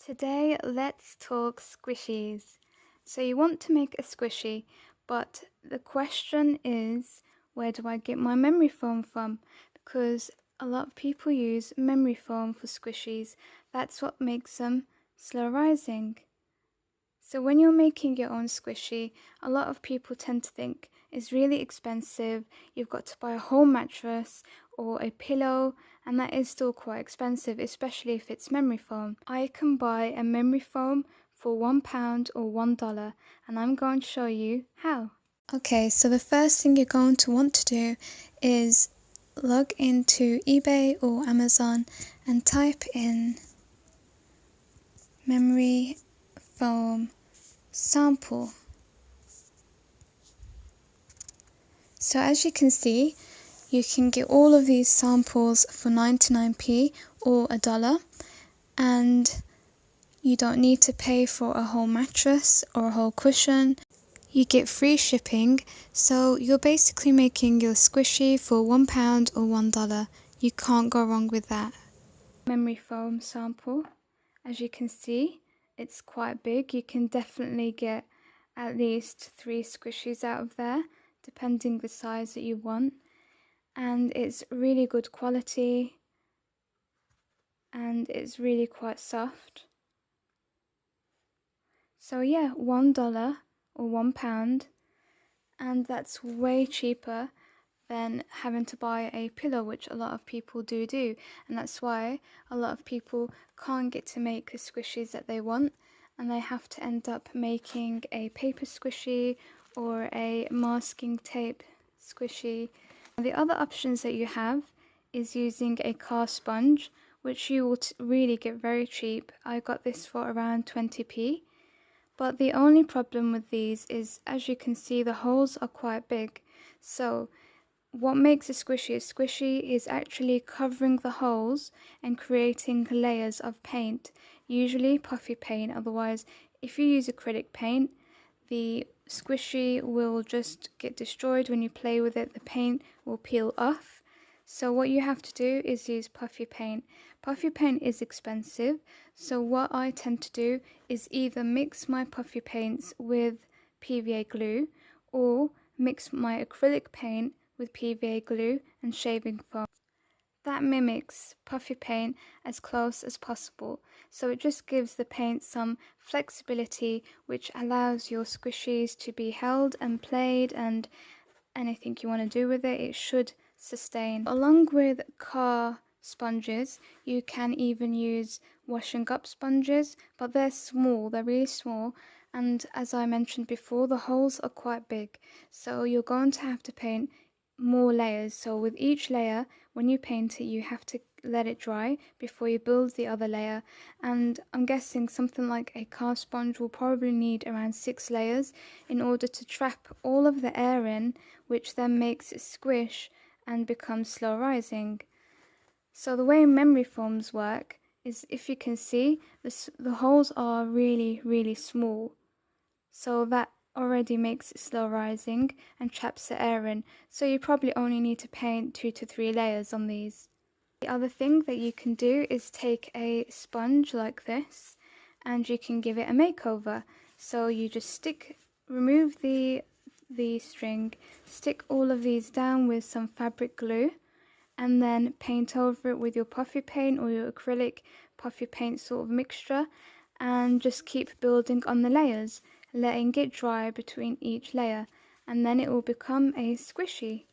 Today, let's talk squishies. So you want to make a squishy, but the question is, where do I get my memory foam from? Because a lot of people use memory foam for squishies. That's what makes them slow rising. So when you're making your own squishy, a lot of people tend to think it's really expensive, you've got to buy a whole mattress or a pillow, and that is still quite expensive, especially if it's memory foam. I can buy a memory foam for £1 or $1, and I'm going to show you how. Okay, so the first thing you're going to want to do is log into eBay or Amazon and type in memory foam sample. So as you can see, you can get all of these samples for 99p or $1, and you don't need to pay for a whole mattress or a whole cushion. You get free shipping, so you're basically making your squishy for £1 or $1. You can't go wrong with that. Memory foam sample, as you can see, it's quite big. You can definitely get at least 3 squishies out of there, depending the size that you want. And it's really good quality, and it's really quite soft. So yeah, $1 or £1, and that's way cheaper than having to buy a pillow, which a lot of people do, and that's why a lot of people can't get to make the squishies that they want, and they have to end up making a paper squishy or a masking tape squishy. The other options that you have is using a car sponge, which you will really get very cheap. I got this for around 20p. But the only problem with these is, as you can see, the holes are quite big. So what makes a squishy is actually covering the holes and creating layers of paint, usually puffy paint. Otherwise, if you use acrylic paint, the squishy will just get destroyed when you play with it. The paint will peel off. So what you have to do is use puffy paint. Puffy paint is expensive, so what I tend to do is either mix my puffy paints with PVA glue or mix my acrylic paint with PVA glue and shaving foam. That mimics puffy paint as close as possible, so it just gives the paint some flexibility, which allows your squishies to be held and played, and anything you want to do with it should sustain. Along with car sponges, you can even use washing up sponges, but they're small, they're really small, and as I mentioned before, the holes are quite big, so you're going to have to paint more layers. So with each layer, when you paint it, you have to let it dry before you build the other layer, and I'm guessing something like a car sponge will probably need around 6 layers in order to trap all of the air in, which then makes it squish and become slow rising. So the way memory foams work is, if you can see, the holes are really small, so that already makes it slow rising and traps the air in, so you probably only need to paint 2 to 3 layers on these. The other thing that you can do is take a sponge like this and you can give it a makeover. So you just remove the string, stick all of these down with some fabric glue, and then paint over it with your puffy paint or your acrylic puffy paint sort of mixture, and just keep building on the layers, letting it dry between each layer, and then it will become a squishy.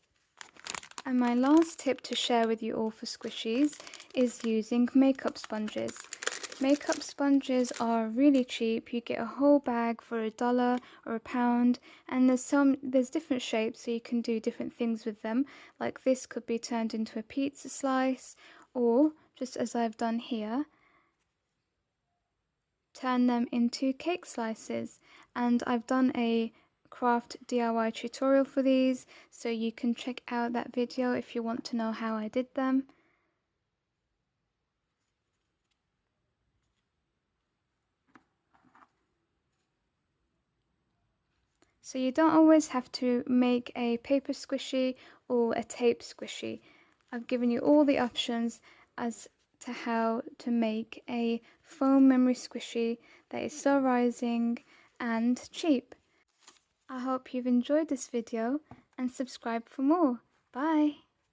And my last tip to share with you all for squishies is using makeup sponges. Makeup sponges are really cheap. You get a whole bag for $1 or £1, and there's different shapes, so you can do different things with them. Like this could be turned into a pizza slice, or just as I've done here, turn them into cake slices. And I've done a craft DIY tutorial for these, so you can check out that video if you want to know how I did them. So you don't always have to make a paper squishy or a tape squishy. I've given you all the options as to how to make a foam memory squishy that is so rising and cheap. I hope you've enjoyed this video and subscribe for more. Bye!